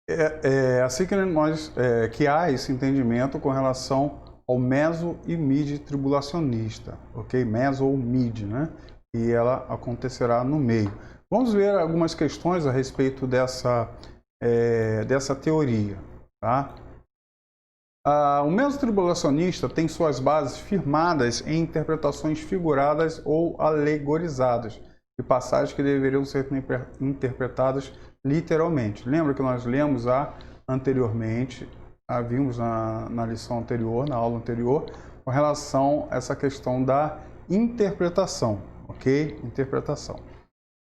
É assim que que há esse entendimento com relação ao meso e mid tribulacionista, ok? Meso ou mid, né? E ela acontecerá no meio. Vamos ver algumas questões a respeito dessa teoria, tá? O meso tribulacionista tem suas bases firmadas em interpretações figuradas ou alegorizadas de passagens que deveriam ser interpretadas literalmente. Lembra que nós lemos anteriormente, vimos na lição anterior, na aula anterior, com relação a essa questão da interpretação, ok? Interpretação.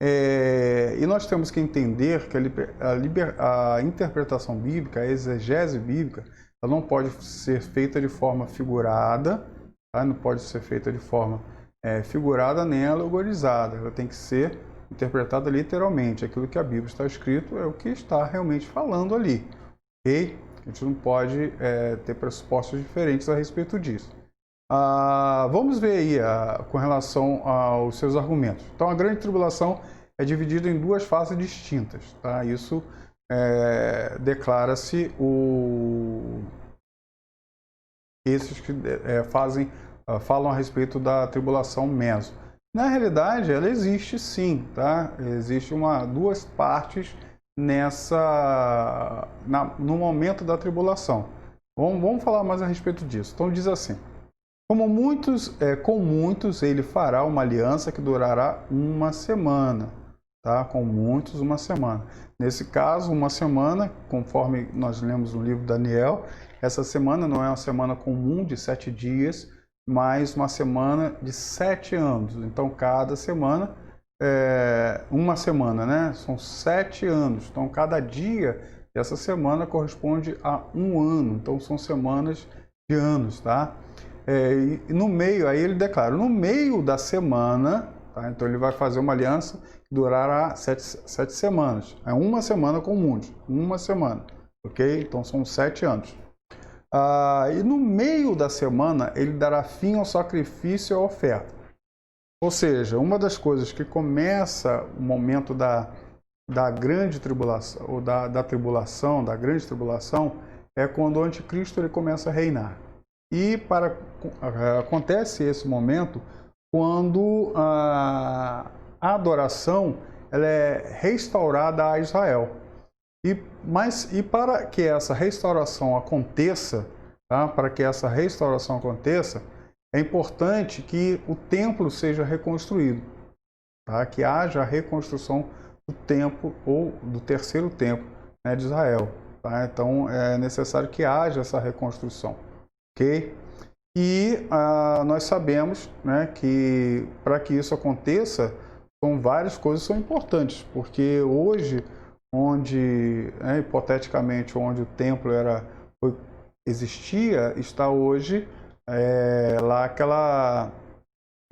E nós temos que entender que a interpretação bíblica, a exegese bíblica, ela não pode ser feita de forma figurada, tá? Não pode ser feita de forma figurada nem alegorizada. Ela tem que ser interpretada literalmente. Aquilo que a Bíblia está escrito é o que está realmente falando ali. Ok? A gente não pode ter pressupostos diferentes a respeito disso. Vamos ver aí com relação aos seus argumentos. Então, a grande tribulação é dividida em duas fases distintas. Tá? Isso declara-se esses que falam a respeito da tribulação meso. Na realidade, ela existe sim, tá? Existe duas partes no momento da tribulação. Vamos falar mais a respeito disso. Então diz assim: com muitos ele fará uma aliança que durará uma semana. Tá? Com muitos, uma semana. Nesse caso, uma semana, conforme nós lemos no livro de Daniel, essa semana não é uma semana comum de 7 dias, mas uma semana de 7 anos. Então, cada semana uma semana, né? São 7 anos. Então, cada dia dessa semana corresponde a um ano. Então, são semanas de anos, tá? E no meio, aí ele declara, no meio da semana, tá? Então ele vai fazer uma aliança que durará 7 semanas. É uma semana com muitos, uma semana, ok? Então são 7 anos. E no meio da semana ele dará fim ao sacrifício e à oferta. Ou seja, uma das coisas que começa o momento da grande tribulação, ou da tribulação, da grande tribulação, é quando o anticristo ele começa a reinar. E acontece esse momento quando a adoração ela é restaurada a Israel. E para que essa restauração aconteça, tá? Para que essa restauração aconteça, é importante que o templo seja reconstruído, tá? Que haja a reconstrução do templo ou do terceiro templo, né, de Israel. Tá? Então é necessário que haja essa reconstrução. Ok? E nós sabemos, né, que para que isso aconteça, várias coisas são importantes, porque hoje, hipoteticamente, onde o templo existia, está hoje lá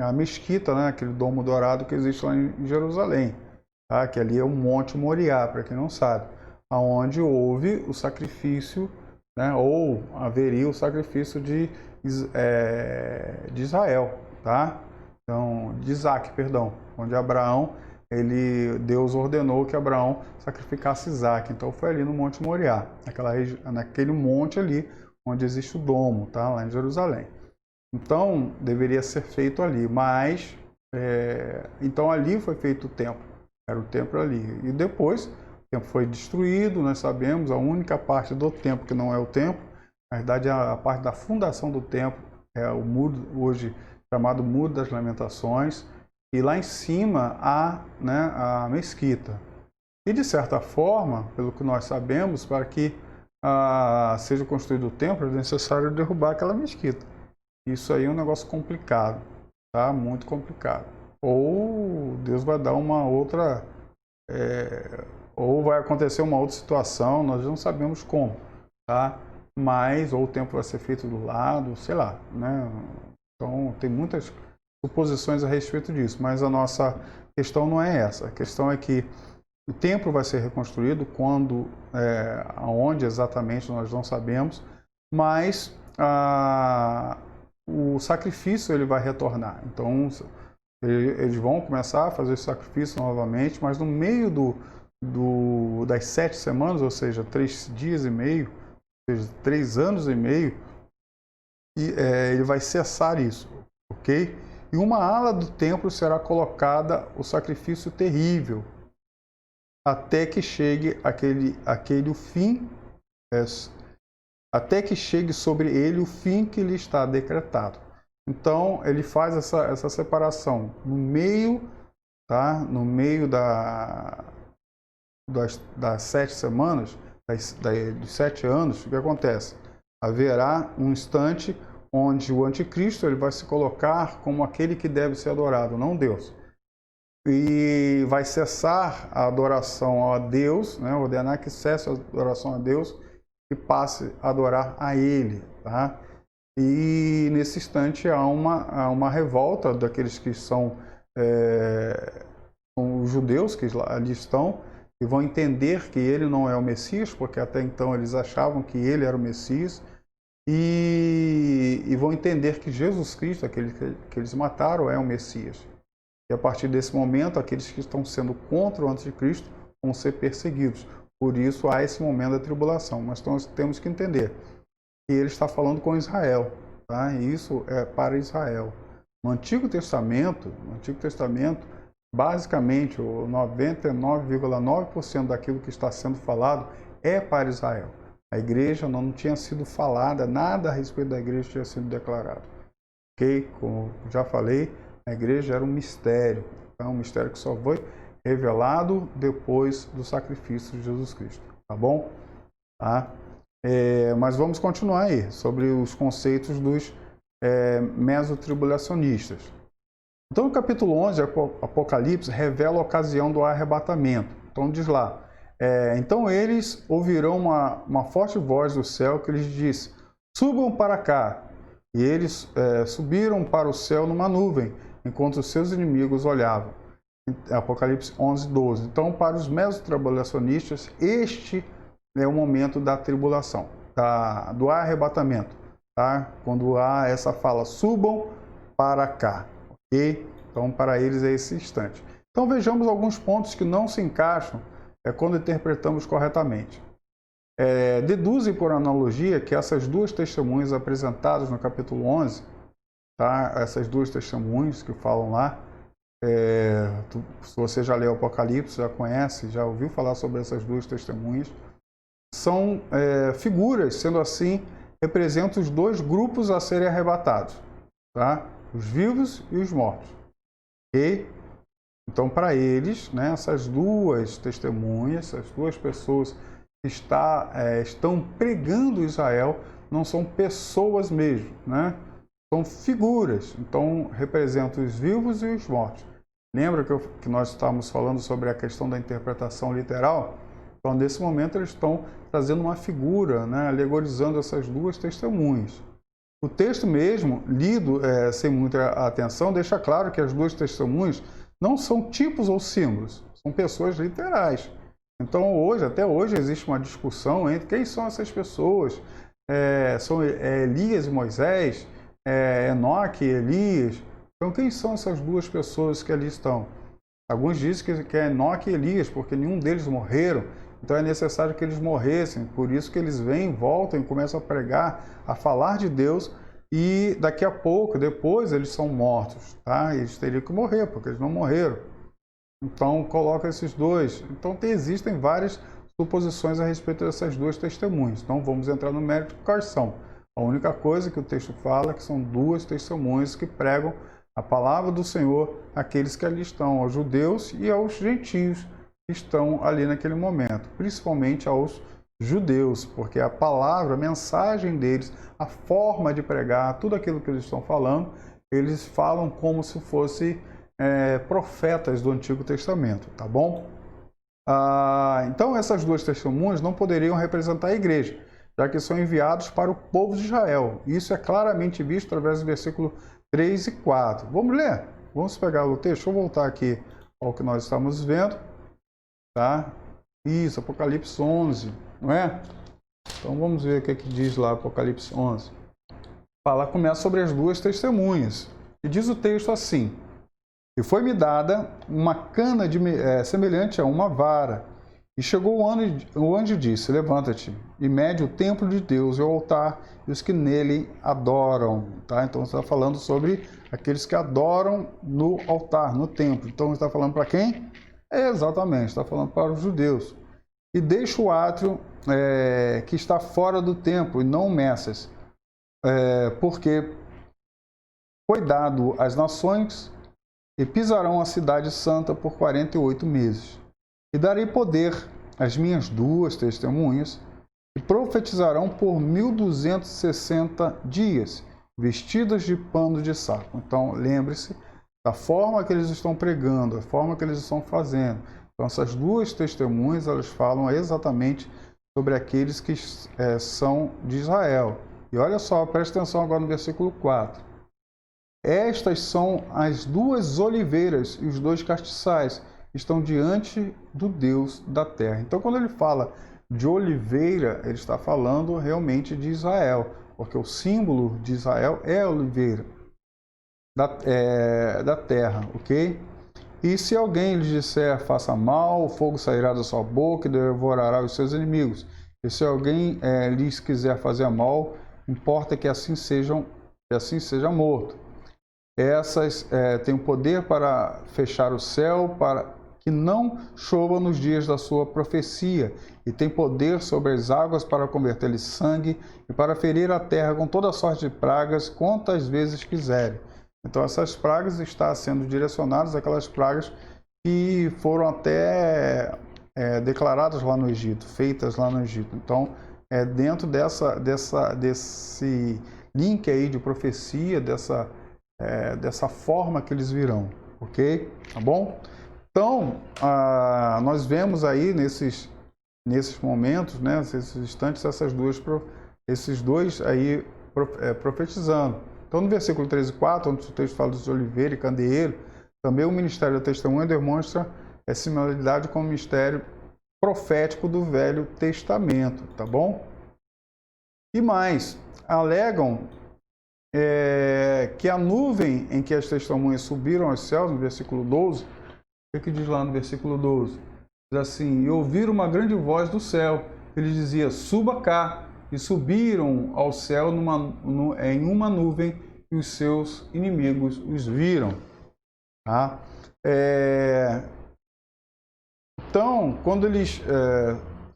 a mesquita, né, aquele domo dourado que existe lá em Jerusalém, tá? Que ali é o Monte Moriá, para quem não sabe, aonde houve o sacrifício, né, ou haveria o sacrifício de Israel, tá? Então, de Isaac, perdão, onde Deus ordenou que Abraão sacrificasse Isaac. Então foi ali no Monte Moriá, naquele monte ali onde existe o domo, tá? Lá em Jerusalém. Então deveria ser feito ali, mas então ali foi feito o templo, era o templo ali. E depois o templo foi destruído, nós sabemos, a única parte do templo que não é o templo, na verdade a parte da fundação do templo é o muro hoje chamado Muro das Lamentações, e lá em cima há, né, a mesquita. E de certa forma, pelo que nós sabemos, para que seja construído o templo é necessário derrubar aquela mesquita. Isso aí é um negócio complicado, tá? Muito complicado. Ou Deus vai dar uma outra, ou vai acontecer uma outra situação, nós não sabemos como, tá? Mas, ou o templo vai ser feito do lado, sei lá, né? Então, tem muitas suposições a respeito disso, mas a nossa questão não é essa. A questão é que o templo vai ser reconstruído aonde exatamente nós não sabemos, mas o sacrifício ele vai retornar. Então, eles vão começar a fazer o sacrifício novamente, mas no meio das 7 semanas, ou seja, 3 dias e meio, ou seja, 3 anos e meio, e ele vai cessar isso, ok? E uma ala do templo será colocada o sacrifício terrível, até que chegue aquele fim, até que chegue sobre ele o fim que lhe está decretado. Então ele faz essa separação no meio, tá? No meio das 7 semanas, dos 7 anos. O que acontece? Haverá um instante onde o anticristo ele vai se colocar como aquele que deve ser adorado, não Deus. E vai cessar a adoração a Deus, né? Ordenar que cesse a adoração a Deus e passe a adorar a Ele, tá? E nesse instante há uma revolta daqueles que são os judeus que ali estão e vão entender que ele não é o Messias, porque até então eles achavam que ele era o Messias, e vão entender que Jesus Cristo, aquele que eles mataram, é o Messias. E a partir desse momento, aqueles que estão sendo contra o anticristo vão ser perseguidos. Por isso há esse momento da tribulação. Mas nós temos que entender que ele está falando com Israel, tá? E isso é para Israel. No Antigo Testamento, basicamente, o 99,9% daquilo que está sendo falado é para Israel. A igreja não tinha sido falada, nada a respeito da igreja tinha sido declarado. Ok? Como já falei, a igreja era um mistério. Então, um mistério que só foi revelado depois do sacrifício de Jesus Cristo. Tá bom? Tá? Mas vamos continuar aí, sobre os conceitos dos mesotribulacionistas. Então, no capítulo 11, Apocalipse revela a ocasião do arrebatamento. Então, diz lá, então eles ouvirão uma forte voz do céu que lhes disse, subam para cá. E eles subiram para o céu numa nuvem, enquanto os seus inimigos olhavam. Apocalipse 11, 12. Então, para os mesotribulacionistas, este é o momento da tribulação, do arrebatamento. Tá? Quando há essa fala, subam para cá. Okay? Então, para eles é esse instante. Então, vejamos alguns pontos que não se encaixam quando interpretamos corretamente. Deduzem por analogia que essas duas testemunhas apresentadas no capítulo 11, tá? Essas duas testemunhas que falam lá, se você já leu o Apocalipse, já conhece, já ouviu falar sobre essas duas testemunhas, são figuras, sendo assim, representam os dois grupos a serem arrebatados, tá? Os vivos e os mortos. Ok? Então, para eles, né, essas duas testemunhas, essas duas pessoas que estão pregando Israel, não são pessoas mesmo, né? São figuras. Então, representam os vivos e os mortos. Lembra que nós estávamos falando sobre a questão da interpretação literal? Então, nesse momento, eles estão trazendo uma figura, né, alegorizando essas duas testemunhas. O texto mesmo, lido sem muita atenção, deixa claro que as duas testemunhas não são tipos ou símbolos, são pessoas literais. Então, até hoje, existe uma discussão entre quem são essas pessoas. São Elias e Moisés, Enoque e Elias. Então, quem são essas duas pessoas que ali estão? Alguns dizem que é Enoque e Elias, porque nenhum deles morreram. Então, é necessário que eles morressem. Por isso que eles vêm, voltam e começam a pregar, a falar de Deus. E daqui a pouco, depois, eles são mortos. Tá? Eles teriam que morrer, porque eles não morreram. Então, coloca esses dois. Então, existem várias suposições a respeito dessas duas testemunhas. Então, vamos entrar no mérito de quais são. A única coisa que o texto fala é que são duas testemunhas que pregam a palavra do Senhor àqueles que ali estão, aos judeus e aos gentios que estão ali naquele momento, principalmente aos judeus, porque a palavra, a mensagem deles, a forma de pregar, tudo aquilo que eles estão falando, eles falam como se fossem profetas do Antigo Testamento, tá bom? Então, essas duas testemunhas não poderiam representar a igreja, já que são enviados para o povo de Israel. Isso é claramente visto através do versículo 3 e 4. Vamos ler? Vamos pegar o texto. Deixa eu voltar aqui ao que nós estamos vendo. Tá? Isso, Apocalipse 11, não é? Então, vamos ver o que diz lá Apocalipse 11. Começa sobre as duas testemunhas. E diz o texto assim: E foi-me dada uma cana semelhante a uma vara, E chegou o anjo disse: levanta-te e mede o templo de Deus e o altar e os que nele adoram. Tá? Então está falando sobre aqueles que adoram no altar, no templo. Então está falando para quem? Exatamente, está falando para os judeus. E deixa o átrio que está fora do templo e não o meças, porque foi dado às nações e pisarão a cidade santa por 48 meses. E darei poder às minhas duas testemunhas, e profetizarão por 1260 dias, vestidas de pano de saco. Então, lembre-se da forma que eles estão pregando, a forma que eles estão fazendo. Então, essas duas testemunhas, elas falam exatamente sobre aqueles que são de Israel. E olha só, preste atenção agora no versículo 4. Estas são as duas oliveiras e os dois castiçais que estão diante do Deus da terra. Então, quando ele fala de oliveira, ele está falando realmente de Israel, porque o símbolo de Israel é a oliveira da terra, ok? E se alguém lhes disser, faça mal, o fogo sairá da sua boca e devorará os seus inimigos. E se alguém lhes quiser fazer mal, importa que assim seja morto. Essas têm o poder para fechar o céu, para que não chova nos dias da sua profecia, e tem poder sobre as águas para converter-lhes sangue e para ferir a terra com toda sorte de pragas, quantas vezes quiserem. Então, essas pragas estão sendo direcionadas àquelas pragas que foram até declaradas lá no Egito, feitas lá no Egito. Então, dentro desse link aí de profecia, dessa forma que eles virão, ok? Tá bom? Então, nós vemos aí nesses momentos, né, nesses instantes, esses dois aí profetizando. Então, no versículo 13 e 4, onde o texto fala de oliveira e candeeiro, também o ministério da testemunha demonstra similaridade com o ministério profético do Velho Testamento, tá bom? E mais, alegam que a nuvem em que as testemunhas subiram aos céus, no versículo 12, o que diz lá no versículo 12? Diz assim: e ouviram uma grande voz do céu, que lhes dizia, suba cá, e subiram ao céu em uma nuvem, e os seus inimigos os viram. Tá? Então, quando eles...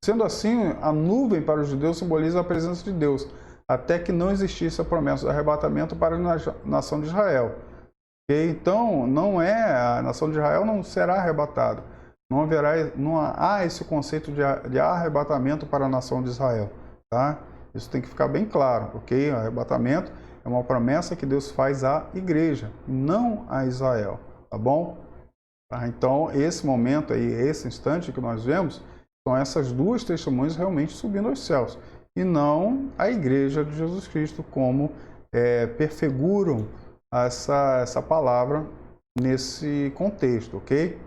sendo assim, a nuvem para os judeus simboliza a presença de Deus, até que não existisse a promessa do arrebatamento para a nação de Israel. Então, a nação de Israel não será arrebatada. Não há esse conceito de arrebatamento para a nação de Israel. Tá? Isso tem que ficar bem claro, ok? O arrebatamento é uma promessa que Deus faz à igreja, não a Israel, tá bom? Tá? Então, esse momento aí, esse instante que nós vemos, são essas duas testemunhas realmente subindo aos céus, e não a igreja de Jesus Cristo, como perfiguram essa palavra nesse contexto, ok?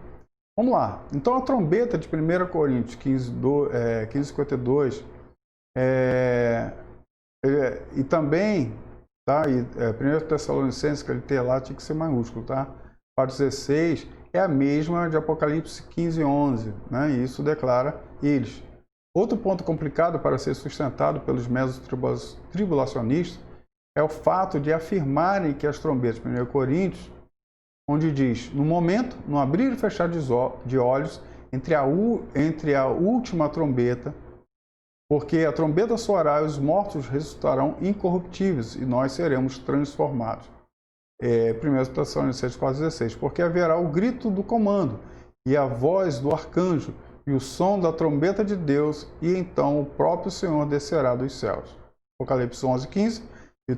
Vamos lá. Então, a trombeta de 1 Coríntios 15:52 e também, tá? E 1 Tessalonicenses, que ele tem lá, tinha que ser maiúsculo, tá? 4:16 é a mesma de Apocalipse 15:11, né? E isso declara eles. Outro ponto complicado para ser sustentado pelos métodos tribulacionistas é o fato de afirmarem que as trombetas de 1 Coríntios, onde diz, no momento, no abrir e fechar de olhos, entre a última trombeta, porque a trombeta soará e os mortos ressuscitarão incorruptíveis, e nós seremos transformados. 1 Tessalonicenses 4:16, porque haverá o grito do comando, e a voz do arcanjo, e o som da trombeta de Deus, e então o próprio Senhor descerá dos céus. Apocalipse 11:15, e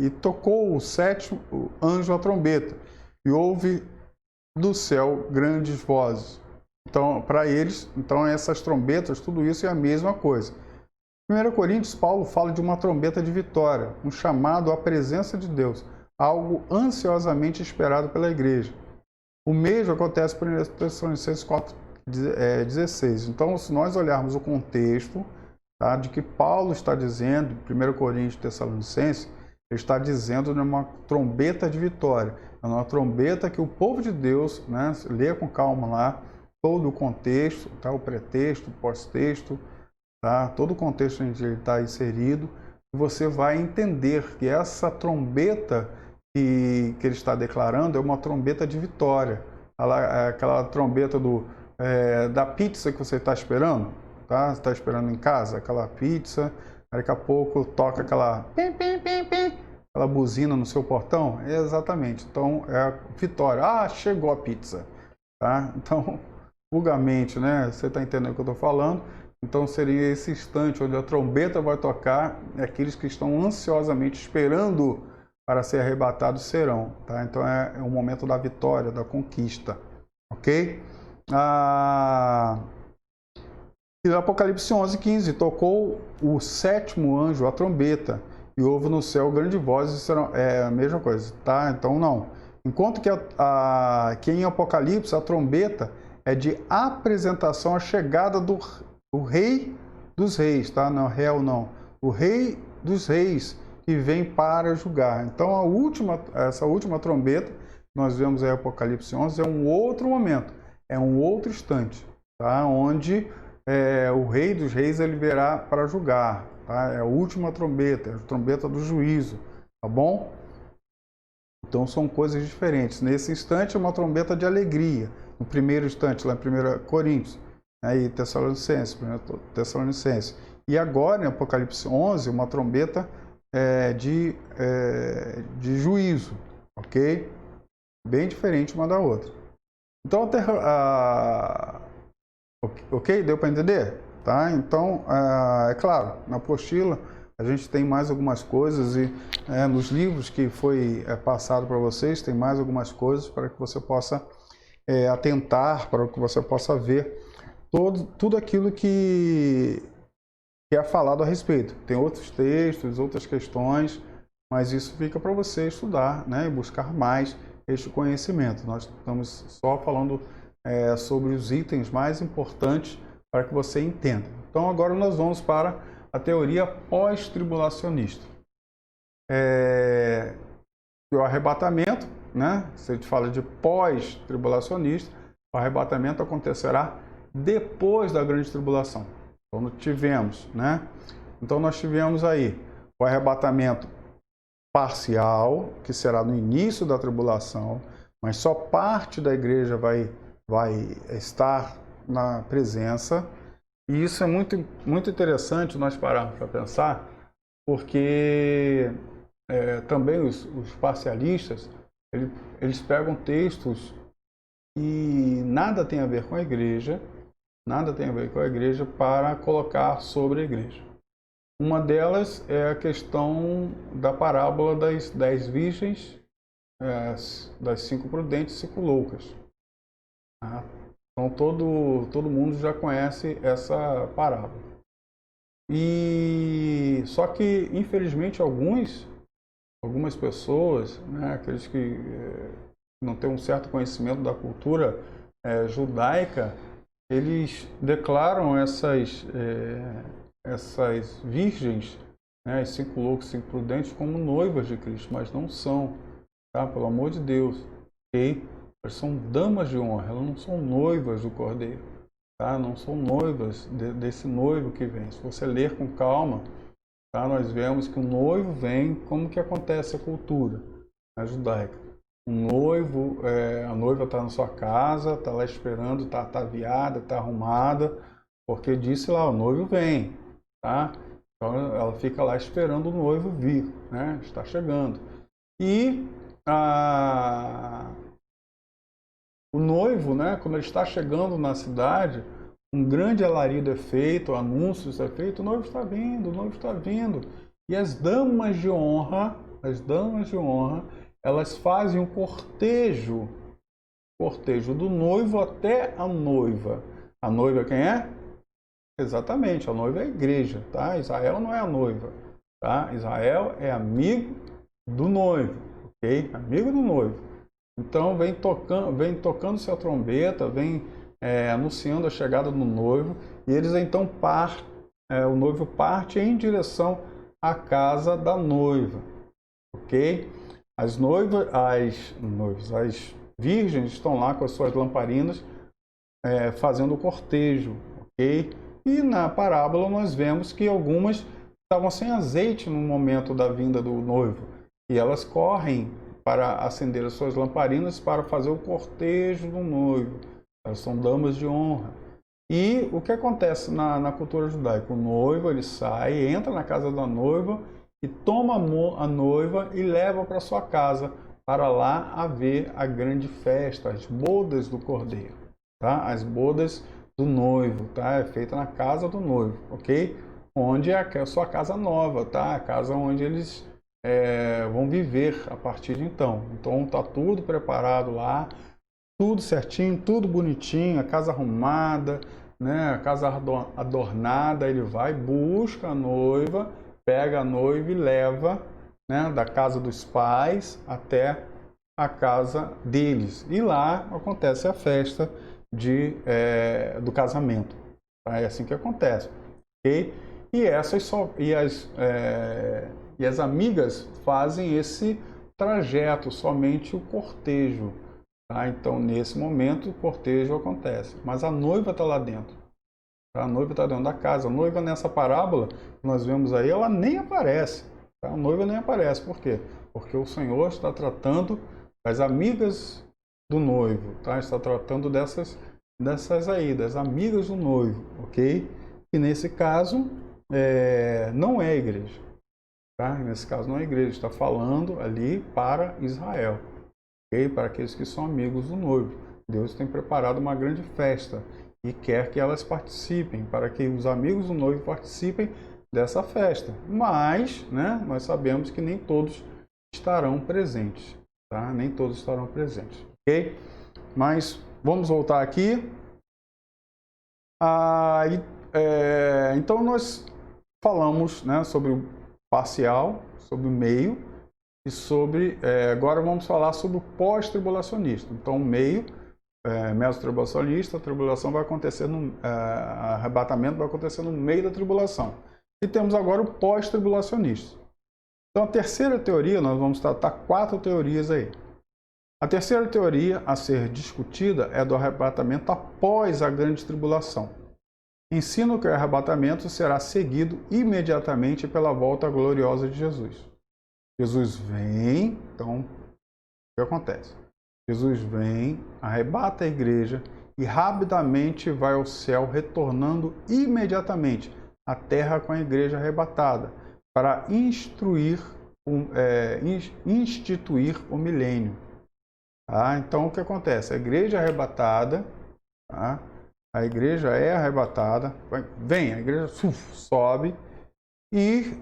tocou o sétimo anjo a trombeta, e houve do céu grandes vozes. Então, para eles, essas trombetas, tudo isso é a mesma coisa. Em 1 Coríntios, Paulo fala de uma trombeta de vitória, um chamado à presença de Deus, algo ansiosamente esperado pela igreja. O mesmo acontece por 1 Tessalonicenses 4:16. Então, se nós olharmos o contexto, tá, de que Paulo está dizendo, 1 Coríntios e Tessalonicenses, ele está dizendo de uma trombeta de vitória. É uma trombeta que o povo de Deus, né, leia com calma lá, todo o contexto, tá? O pretexto, o pós-texto, tá? Todo o contexto onde ele está inserido, e você vai entender que essa trombeta que ele está declarando é uma trombeta de vitória. Aquela trombeta da pizza que você está esperando, tá? Você está esperando em casa, aquela pizza, daqui a pouco toca aquela pim, pim, pim, pim, aquela buzina no seu portão. Exatamente. Então, é a vitória. Ah, chegou a pizza. Tá? Então, vulgarmente, né? Você está entendendo o que eu estou falando? Então, seria esse instante onde a trombeta vai tocar, e aqueles que estão ansiosamente esperando para ser arrebatados serão. Tá? Então, é o momento da vitória, da conquista. Ok? E no Apocalipse 11:15, tocou o sétimo anjo a trombeta, e houve no céu grande voz, e serão, é a mesma coisa, tá? Então não. Enquanto que em Apocalipse a trombeta é de apresentação, a chegada do rei dos reis, tá? Não, réu não. O rei dos reis que vem para julgar. Então essa última trombeta, nós vemos aí Apocalipse 11, é um outro momento, é um outro instante, tá? Onde o rei dos reis ele virá para julgar, tá? É a última trombeta, é a trombeta do juízo, tá bom? Então são coisas diferentes. Nesse instante é uma trombeta de alegria. No primeiro instante, lá em 1 Coríntios, né, e Tessalonicenses. E agora, em Apocalipse 11, uma trombeta de juízo, ok? Bem diferente uma da outra. Então, ok? Deu para entender? Tá? Então, é claro, na apostila a gente tem mais algumas coisas e nos livros que foi passado para vocês tem mais algumas coisas para que você possa atentar, para que você possa ver tudo aquilo que é falado a respeito. Tem outros textos, outras questões, mas isso fica para você estudar, né, e buscar mais este conhecimento. Nós estamos só falando sobre os itens mais importantes para que você entenda. Então agora nós vamos para a teoria pós-tribulacionista. O arrebatamento, né? Se a gente fala de pós-tribulacionista, o arrebatamento acontecerá depois da grande tribulação. Então tivemos, né? Então nós tivemos aí o arrebatamento parcial, que será no início da tribulação, mas só parte da igreja vai estar na presença. E isso é muito, muito interessante nós pararmos para pensar, porque também os parcialistas, eles pegam textos que nada tem a ver com a igreja, para colocar sobre a igreja. Uma delas é a questão da parábola das 10 virgens, das 5 prudentes e 5 loucas. Tá? Então todo mundo já conhece essa parábola. E só que infelizmente algumas pessoas, né, aqueles que não têm um certo conhecimento da cultura judaica, eles declaram essas virgens, né, as 5 loucos e 5 prudentes, como noivas de Cristo, mas não são, tá? Pelo amor de Deus, ok? Elas são damas de honra, elas não são noivas do Cordeiro, tá? Não são noivas desse noivo que vem. Se você ler com calma, tá? Nós vemos que o noivo vem, como que acontece a cultura judaica. O noivo, a noiva está na sua casa, está lá esperando, está ataviada, está arrumada, porque disse lá, o noivo vem, tá? Então ela fica lá esperando o noivo vir, né? Está chegando. E o noivo, né, quando ele está chegando na cidade, um grande alarido é feito, anúncios é feito, o noivo está vindo, o noivo está vindo. E as damas de honra, elas fazem um cortejo do noivo até a noiva. A noiva quem é? Exatamente, a noiva é a igreja, tá? Israel não é a noiva, tá? Israel é amigo do noivo, ok? Amigo do noivo. Então vem tocando-se a trombeta, vem anunciando a chegada do noivo, e eles então o noivo parte em direção à casa da noiva, ok? As virgens estão lá com as suas lamparinas, fazendo o cortejo, ok? E na parábola nós vemos que algumas estavam sem azeite no momento da vinda do noivo e elas correm para acender as suas lamparinas para fazer o cortejo do noivo. Elas são damas de honra. E o que acontece na cultura judaica? O noivo ele sai, entra na casa da noiva e toma a noiva e leva para sua casa para lá haver a grande festa, as bodas do cordeiro, tá? As bodas do noivo, tá? É feita na casa do noivo, ok? Onde é a sua casa nova, tá? A casa onde eles vão viver a partir de então. Então tá tudo preparado lá, tudo certinho, tudo bonitinho, a casa arrumada, né? A casa adornada. Ele vai, busca a noiva, pega a noiva e leva, né, da casa dos pais até a casa deles. E lá acontece a festa do casamento. Tá? É assim que acontece. Okay? E as amigas fazem esse trajeto, somente o cortejo. Tá? Então, nesse momento, o cortejo acontece. Mas a noiva está lá dentro. Tá? A noiva está dentro da casa. A noiva, nessa parábola que nós vemos aí, ela nem aparece. Tá? A noiva nem aparece. Por quê? Porque o Senhor está tratando das amigas do noivo. Tá? Está tratando dessas aí, das amigas do noivo. Ok? E nesse caso, não é a igreja. Tá? Nesse caso, não é a igreja. Está falando ali para Israel. Okay? Para aqueles que são amigos do noivo. Deus tem preparado uma grande festa e quer que elas participem, para que os amigos do noivo participem dessa festa. Mas, né, nós sabemos que nem todos estarão presentes. Tá? Nem todos estarão presentes. Ok? Mas vamos voltar aqui. Então nós falamos, né, sobre o parcial, sobre o meio e sobre... agora vamos falar sobre o pós-tribulacionista. Então o meio, meso-tribulacionista, a tribulação vai acontecer arrebatamento vai acontecer no meio da tribulação. E temos agora o pós-tribulacionista. Então a terceira teoria, nós vamos tratar 4 teorias aí. A terceira teoria a ser discutida é do arrebatamento após a grande tribulação. Ensina que o arrebatamento será seguido imediatamente pela volta gloriosa de Jesus. Jesus vem, então, o que acontece? Jesus vem, arrebata a igreja e rapidamente vai ao céu, retornando imediatamente à terra com a igreja arrebatada, para instituir o milênio. Tá? Então, o que acontece? A igreja é arrebatada, tá? A igreja é arrebatada, vem, a igreja sobe e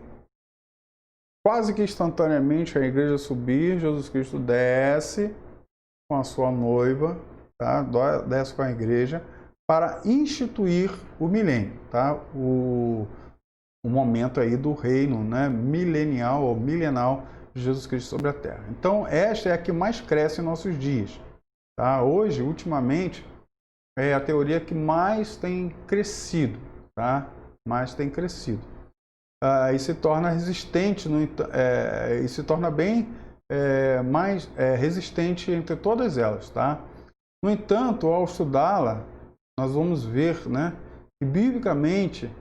quase que instantaneamente a igreja subir, Jesus Cristo desce com a sua noiva, tá? Desce com a igreja para instituir o milênio, tá? O momento aí do reino, né, milenial ou milenal de Jesus Cristo sobre a terra. Então, esta é a que mais cresce em nossos dias. Tá? Hoje, ultimamente, é a teoria que mais tem crescido. Tá? Mais tem crescido. E se torna resistente, e se torna bem mais resistente entre todas elas. Tá? No entanto, ao estudá-la, nós vamos ver, né, que, biblicamente,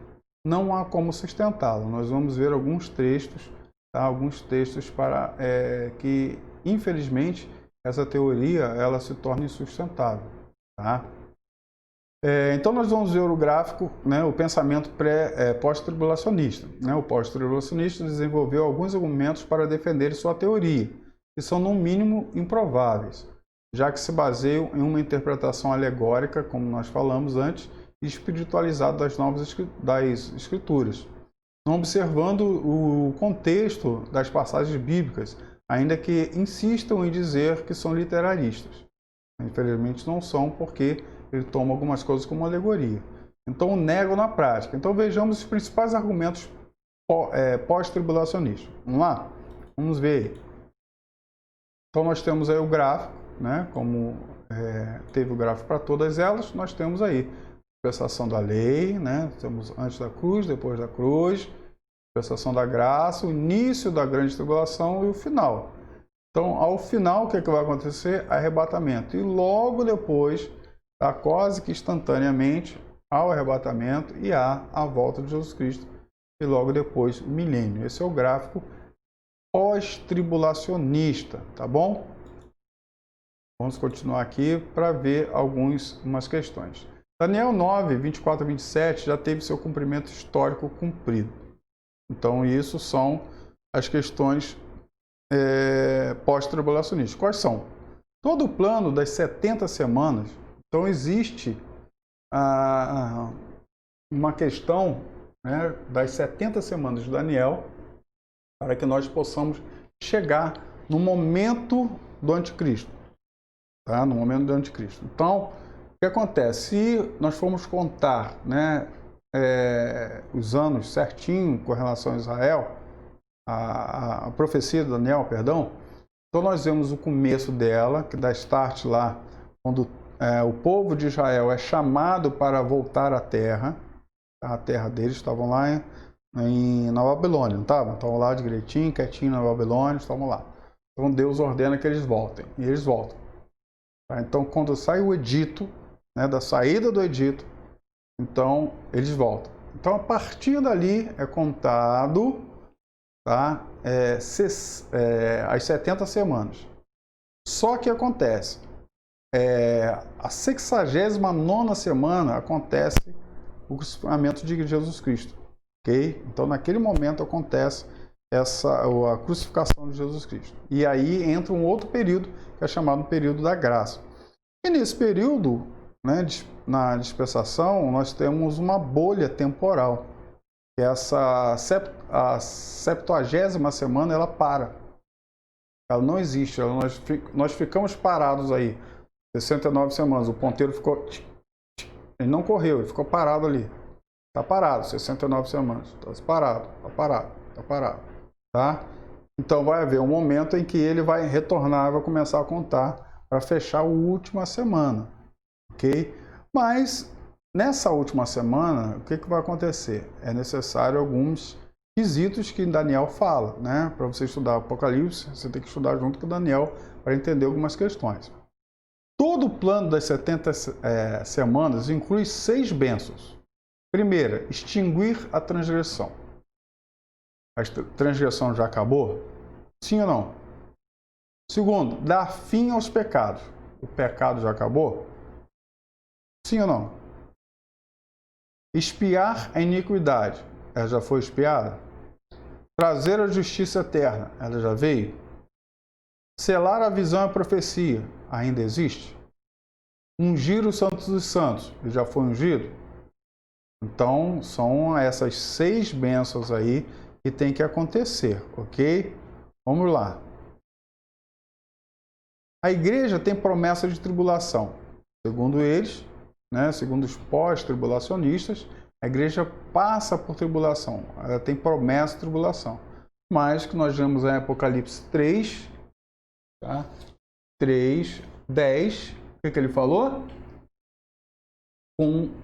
não há como sustentá-la. Nós vamos ver alguns textos, tá? Alguns textos para que, infelizmente, essa teoria ela se torna insustentável. Tá? Então, nós vamos ver o gráfico, né, o pensamento pós-tribulacionista. Né? O pós-tribulacionista desenvolveu alguns argumentos para defender sua teoria, que são, no mínimo, improváveis, já que se baseiam em uma interpretação alegórica, como nós falamos antes, e espiritualizado das escrituras, não observando o contexto das passagens bíblicas, ainda que insistam em dizer que são literaristas. Infelizmente não são, porque ele toma algumas coisas como alegoria. Então negam na prática. Então vejamos os principais argumentos pós-tribulacionistas. Vamos lá? Vamos ver. Então nós temos aí o gráfico, né? Como teve o gráfico para todas elas, nós temos aí dispensação da lei, né? Temos antes da cruz, depois da cruz, dispensação da graça, o início da grande tribulação e o final. Então, ao final, o que é que vai acontecer? Arrebatamento. E logo depois tá? Quase que instantaneamente ao arrebatamento e à volta de Jesus Cristo, e logo depois o milênio. Esse é o gráfico pós-tribulacionista, tá bom? Vamos continuar aqui para ver umas questões. Daniel 9, 24 a 27 já teve seu cumprimento histórico cumprido. Então, isso são as questões pós-tribulacionistas. Quais são? Todo o plano das 70 semanas, então existe uma questão, né, das 70 semanas de Daniel, para que nós possamos chegar no momento do anticristo. Tá? No momento do anticristo. Então, o que acontece? Se nós formos contar, né, os anos certinho com relação a Israel, a profecia de Daniel, perdão, então nós vemos o começo dela, que dá start lá, quando o povo de Israel é chamado para voltar à terra. A terra deles, estavam lá na Babilônia, não estavam? Estavam lá direitinho, quietinho na Babilônia, estavam lá. Então Deus ordena que eles voltem, e eles voltam. Tá? Então, quando sai o edito, né, da saída do edito, então eles voltam. Então, a partir dali é contado, tá, as 70 semanas. Só que acontece, a 69ª semana acontece o crucificamento de Jesus Cristo. Ok? Então, naquele momento acontece a crucificação de Jesus Cristo. E aí entra um outro período, que é chamado período da graça. E nesse período, né, na dispensação, nós temos uma bolha temporal. Que a 70ª semana, ela para. Ela não existe. Nós ficamos parados aí. 69 semanas. O ponteiro ficou... Ele não correu, ele ficou parado ali. Está parado, 69 semanas. Está parado, está parado, está parado. Tá? Então vai haver um momento em que ele vai retornar, vai começar a contar para fechar a última semana. Ok? Mas nessa última semana, o que vai acontecer? É necessário alguns quesitos que Daniel fala, né? Para você estudar Apocalipse, você tem que estudar junto com Daniel para entender algumas questões. Todo o plano das 70 semanas inclui 6 bênçãos. Primeira, extinguir a transgressão. A transgressão já acabou? Sim ou não? Segundo, dar fim aos pecados. O pecado já acabou? Sim ou não? Expiar a iniquidade. Ela já foi expiada? Trazer a justiça eterna. Ela já veio? Selar a visão e a profecia. Ainda existe? Ungir os santos dos santos. Ele já foi ungido? Então, são essas 6 bênçãos aí que tem que acontecer, ok? Vamos lá. A igreja tem promessa de tribulação. Segundo eles, né, segundo os pós-tribulacionistas, a igreja passa por tribulação. Ela tem promessa de tribulação. Mas que nós vemos em Apocalipse 3, tá? 3, 10, o que ele falou?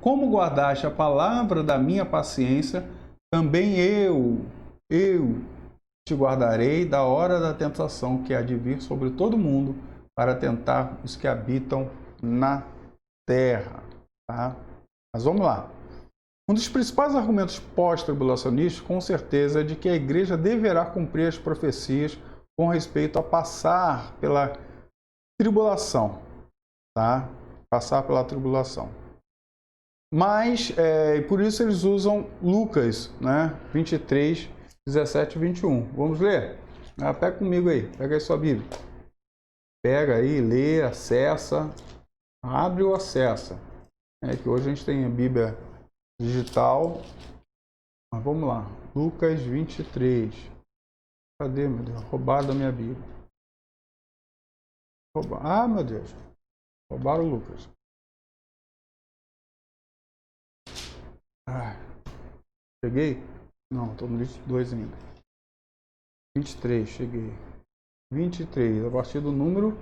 Como guardaste a palavra da minha paciência, também eu te guardarei da hora da tentação que há de vir sobre todo mundo para tentar os que habitam na terra. Tá? Mas vamos lá. Um dos principais argumentos pós-tribulacionistas, com certeza, é de que a igreja deverá cumprir as profecias com respeito a passar pela tribulação. Tá? Passar pela tribulação. Mas, por isso eles usam Lucas, né? 23, 17 e 21. Vamos ler? Pega comigo aí, pega aí sua Bíblia. Pega aí, lê, acessa, abre ou acessa. Que hoje a gente tem a Bíblia digital. Mas vamos lá, Lucas 23. Cadê, meu Deus? Roubaram da minha Bíblia. Ah, meu Deus. Roubaram o Lucas. Cheguei? Não, estou no 22 ainda. 23, cheguei. 23, a partir do número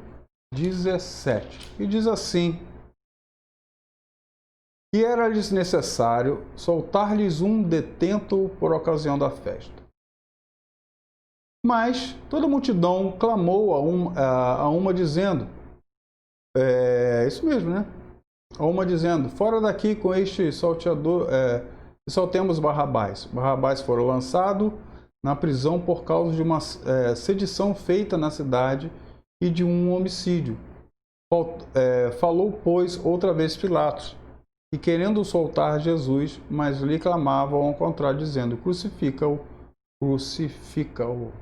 17. E diz assim: que era-lhes necessário soltar-lhes um detento por ocasião da festa. Mas toda a multidão clamou a uma dizendo, isso mesmo, né? a uma dizendo: fora daqui com este salteador, e soltemos Barrabás. Barrabás foi lançado na prisão por causa de uma sedição feita na cidade e de um homicídio. Falou, pois, outra vez Pilatos, e querendo soltar Jesus, mas lhe clamavam ao contrário, dizendo: crucifica-o, crucifica-o.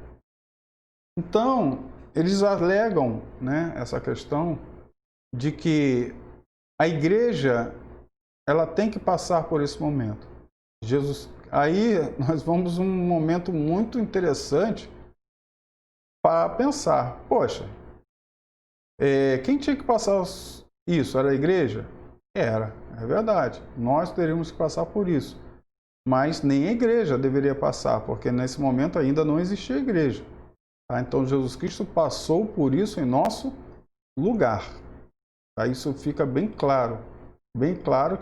Então, eles alegam, né, essa questão de que a igreja ela tem que passar por esse momento. Aí nós vamos um momento muito interessante para pensar: poxa, quem tinha que passar isso? Era a igreja? Era, é verdade. Nós teríamos que passar por isso. Mas nem a igreja deveria passar, porque nesse momento ainda não existia igreja. Tá? Então Jesus Cristo passou por isso em nosso lugar. Tá? Isso fica bem claro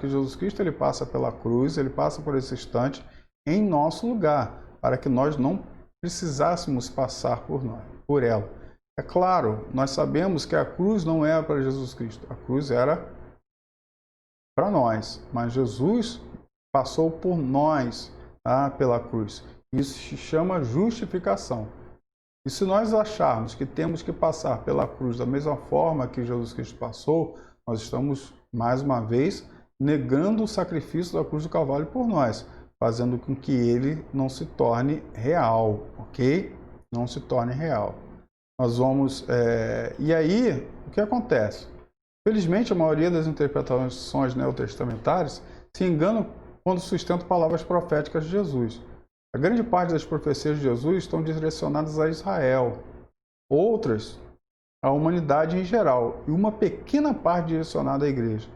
que Jesus Cristo ele passa pela cruz, ele passa por esse instante em nosso lugar, para que nós não precisássemos passar por ela. É claro, nós sabemos que a cruz não era para Jesus Cristo, a cruz era para nós, mas Jesus passou por nós, tá? Pela cruz. Isso se chama justificação. E se nós acharmos que temos que passar pela cruz da mesma forma que Jesus Cristo passou, nós estamos, mais uma vez, negando o sacrifício da cruz do Calvário por nós, fazendo com que ele não se torne real, ok? Não se torne real. Nós vamos... E aí, o que acontece? Felizmente, a maioria das interpretações neotestamentárias se enganam quando sustentam palavras proféticas de Jesus. A grande parte das profecias de Jesus estão direcionadas a Israel, outras à humanidade em geral, e uma pequena parte direcionada à igreja.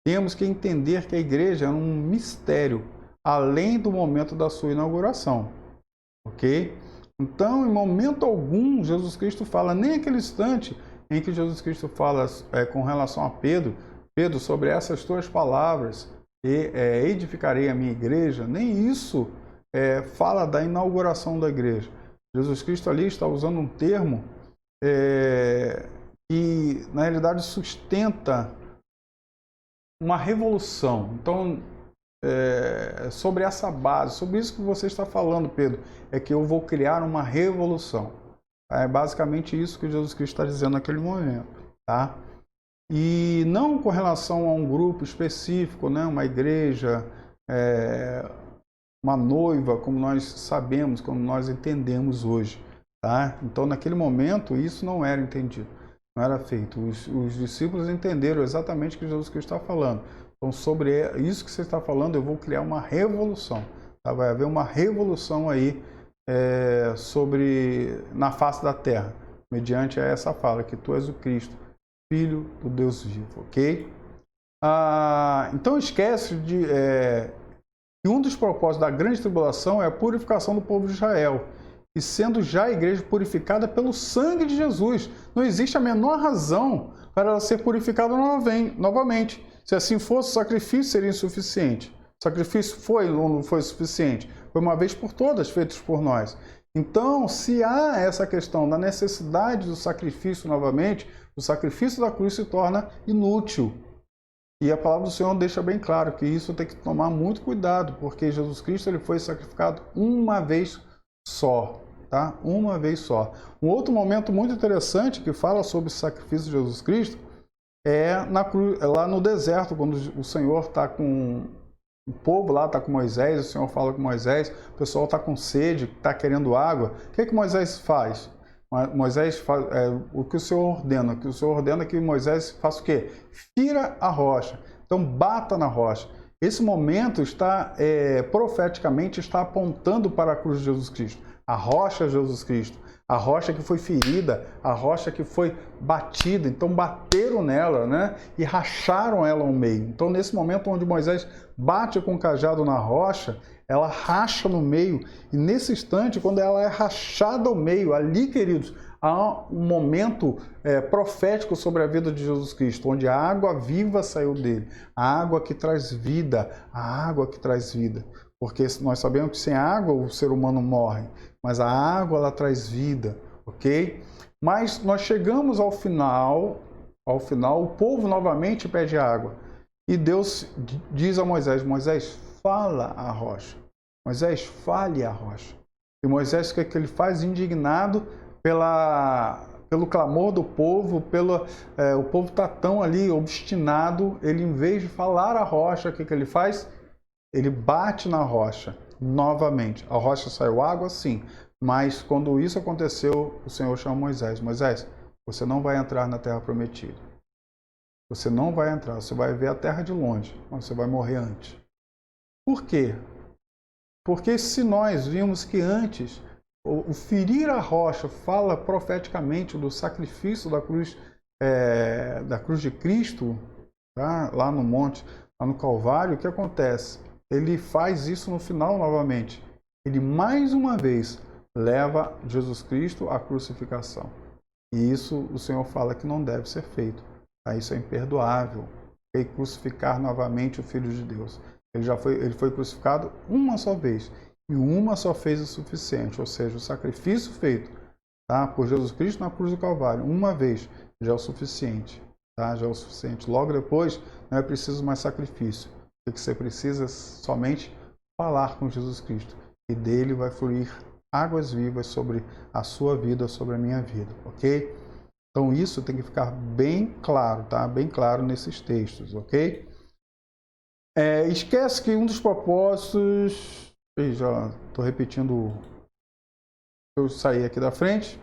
Temos que entender que a igreja é um mistério, além do momento da sua inauguração. Ok? Então, em momento algum, Jesus Cristo fala, nem aquele instante em que Jesus Cristo fala com relação a Pedro, sobre essas tuas palavras, edificarei a minha igreja, nem isso fala da inauguração da igreja. Jesus Cristo ali está usando um termo que, na realidade, sustenta uma revolução. Então, sobre essa base, sobre isso que você está falando, Pedro, é que eu vou criar uma revolução. É basicamente isso que Jesus Cristo está dizendo naquele momento, tá? E não com relação a um grupo específico, né? Uma igreja, uma noiva, como nós sabemos, como nós entendemos hoje, tá? Então, naquele momento, isso não era entendido, não era feito. Os discípulos entenderam exatamente o que Jesus Cristo está falando. Então, sobre isso que você está falando, eu vou criar uma revolução. Tá? Vai haver uma revolução aí na face da terra, mediante essa fala, que tu és o Cristo, Filho do Deus vivo, ok? Então, esquece que um dos propósitos da grande tribulação é a purificação do povo de Israel, e sendo já a igreja purificada pelo sangue de Jesus, não existe a menor razão para ela ser purificada novamente. Se assim fosse, o sacrifício seria insuficiente. O sacrifício não foi suficiente. Foi uma vez por todas feito por nós. Então, se há essa questão da necessidade do sacrifício novamente, o sacrifício da cruz se torna inútil. E a palavra do Senhor deixa bem claro que isso tem que tomar muito cuidado, porque Jesus Cristo ele foi sacrificado uma vez só, tá? Uma vez só. Um outro momento muito interessante que fala sobre o sacrifício de Jesus Cristo lá no deserto, quando o Senhor está com o povo lá, está com Moisés, o Senhor fala com Moisés, o pessoal está com sede, está querendo água. O que Moisés faz? Moisés faz o que o Senhor ordena. O que o Senhor ordena é que Moisés faça o quê? Fira a rocha. Então, bata na rocha. Esse momento profeticamente está apontando para a cruz de Jesus Cristo. A rocha de Jesus Cristo. A rocha que foi ferida, a rocha que foi batida. Então, bateram nela, né? E racharam ela ao meio. Então, nesse momento onde Moisés bate com o cajado na rocha, ela racha no meio. E nesse instante, quando ela é rachada ao meio, ali, queridos, há um momento profético sobre a vida de Jesus Cristo, onde a água viva saiu dele. A água que traz vida, a água que traz vida. Porque nós sabemos que sem água o ser humano morre, mas a água ela traz vida, ok? Mas nós chegamos ao final o povo novamente pede água. E Deus diz a Moisés: Moisés, fala à rocha. Moisés, fale à rocha. E Moisés, o que é que ele faz? Indignado pelo clamor do povo, o povo está tão ali obstinado, ele, em vez de falar à rocha, o que é que ele faz? Ele bate na rocha novamente. A rocha saiu água, sim, mas quando isso aconteceu, o Senhor chama Moisés: Moisés, você não vai entrar na terra prometida. Você não vai entrar, você vai ver a terra de longe, mas você vai morrer antes. Por quê? Porque se nós vimos que antes o ferir a rocha fala profeticamente do sacrifício da cruz de Cristo, tá? Lá no monte, lá no Calvário, o que acontece? Ele faz isso no final novamente. Ele mais uma vez leva Jesus Cristo à crucificação. E isso o Senhor fala que não deve ser feito. Tá? Isso é imperdoável. E crucificar novamente o Filho de Deus. Ele foi crucificado uma só vez. E uma só fez o suficiente. Ou seja, o sacrifício feito, tá, por Jesus Cristo na cruz do Calvário, uma vez, já é o suficiente. Tá? Já é o suficiente. Logo depois, não é preciso mais sacrifício. O que você precisa é somente falar com Jesus Cristo. E dele vai fluir águas vivas sobre a sua vida, sobre a minha vida. Ok? Então isso tem que ficar bem claro, tá? Bem claro nesses textos, ok? Esquece que um dos propósitos... Já estou repetindo, eu saí aqui da frente.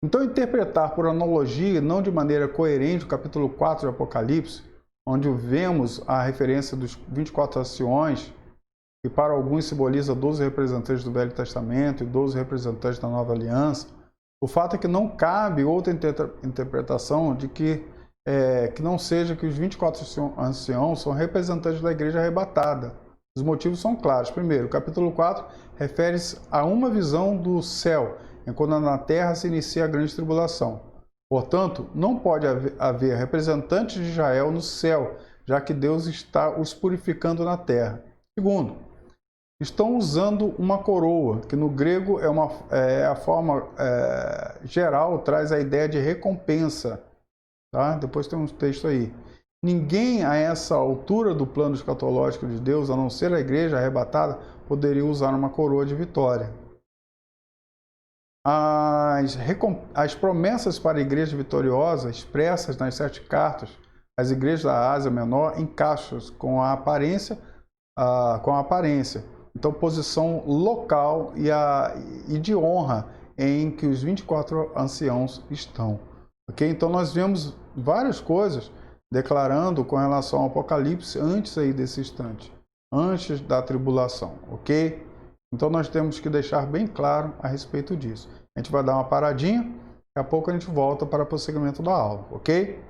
Então, interpretar por analogia, não de maneira coerente, o capítulo 4 de Apocalipse, onde vemos a referência dos 24 anciões, que para alguns simboliza 12 representantes do Velho Testamento e 12 representantes da Nova Aliança. O fato é que não cabe outra interpretação de que não seja que os 24 anciãos são representantes da igreja arrebatada. Os motivos são claros. Primeiro, o capítulo 4 refere-se a uma visão do céu, enquanto na terra se inicia a grande tribulação. Portanto, não pode haver representantes de Israel no céu, já que Deus está os purificando na terra. Segundo, estão usando uma coroa, que no grego a forma geral, traz a ideia de recompensa. Tá? Depois tem um texto aí. Ninguém a essa altura do plano escatológico de Deus, a não ser a igreja arrebatada, poderia usar uma coroa de vitória. As promessas para a igreja vitoriosa, expressas nas 7 cartas, as igrejas da Ásia Menor, encaixam com a aparência. Então, posição local e de honra em que os 24 anciãos estão. Okay? Então, nós vemos várias coisas declarando com relação ao Apocalipse antes aí desse instante, antes da tribulação, ok? Então nós temos que deixar bem claro a respeito disso. A gente vai dar uma paradinha, daqui a pouco a gente volta para o prosseguimento da aula, ok?